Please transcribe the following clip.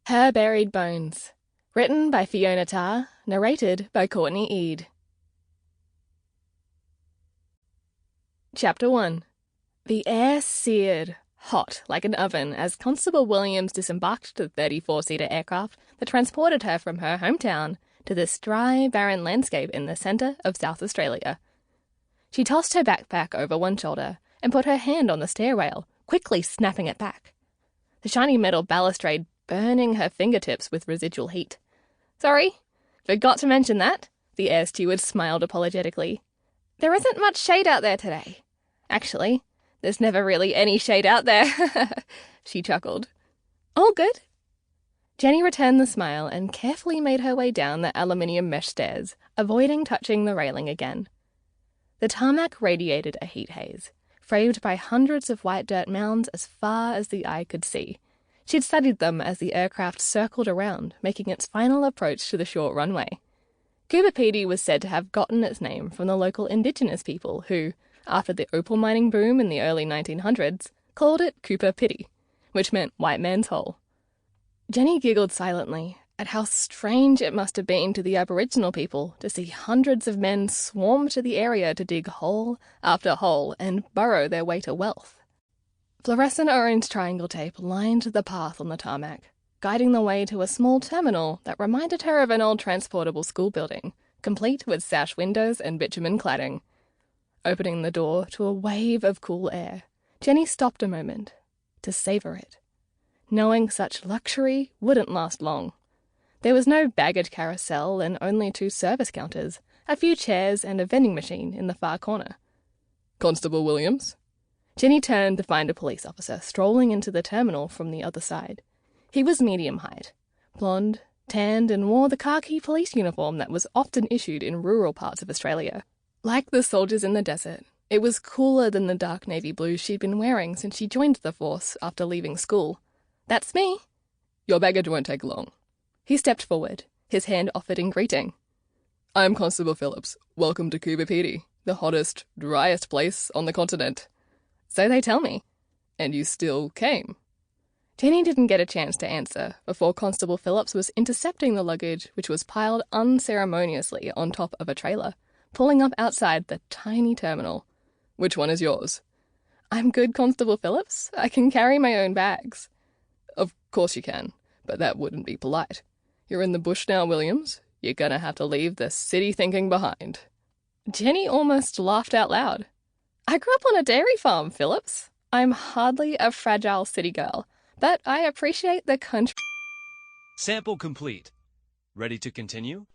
Her Buried Bones. Written by Fiona Tarr, narrated by Courtney Ede. Chapter 1. The air seared hot like an oven as Constable Williams disembarked the 34-seater aircraft that transported her from her hometown to this dry, barren landscape in the centre of South Australia. She tossed her backpack over one shoulder and put her hand on the stair rail, quickly snapping it back. The shiny metal balustrade burning her fingertips with residual heat. "Sorry, forgot to mention that," the air steward smiled apologetically. "There isn't much shade out there today. Actually, there's never really any shade out there," she chuckled. "All good." Jenny returned the smile and carefully made her way down the aluminium mesh stairs, avoiding touching the railing again. The tarmac radiated a heat haze, framed by hundreds of white dirt mounds as far as the eye could see. She'd studied them as the aircraft circled around, making its final approach to the short runway. Coortney Ede was said to have gotten its name from the local indigenous people who, after the opal mining boom in the early 1900s, called it Cooper Pedy, which meant white man's hole. Jenny giggled silently at how strange it must have been to the Aboriginal people to see hundreds of men swarm to the area to dig hole after hole and burrow their way to wealth. Fluorescent orange triangle tape lined the path on the tarmac, guiding the way to a small terminal that reminded her of an old transportable school building, complete with sash windows and bitumen cladding. Opening the door to a wave of cool air, Jenny stopped a moment to savour it, knowing such luxury wouldn't last long. There was no baggage carousel and only 2 service counters, a few chairs and a vending machine in the far corner. "Constable Williams?" Jenny turned to find a police officer strolling into the terminal from the other side. He was medium height, blonde, tanned, and wore the khaki police uniform that was often issued in rural parts of Australia. Like the soldiers in the desert, it was cooler than the dark navy blue she'd been wearing since she joined the force after leaving school. "That's me." "Your baggage won't take long." He stepped forward, his hand offered in greeting. "I'm Constable Phillips. Welcome to Coortney Ede, the hottest, driest place on the continent." "So they tell me." "And you still came?" Jenny didn't get a chance to answer before Constable Phillips was intercepting the luggage, which was piled unceremoniously on top of a trailer, pulling up outside the tiny terminal. "Which one is yours?" "I'm good, Constable Phillips. I can carry my own bags." "Of course you can, but that wouldn't be polite. You're in the bush now, Williams. You're gonna have to leave the city thinking behind." Jenny almost laughed out loud. "I grew up on a dairy farm, Phillips. I'm hardly a fragile city girl, but I appreciate the country." Sample complete. Ready to continue?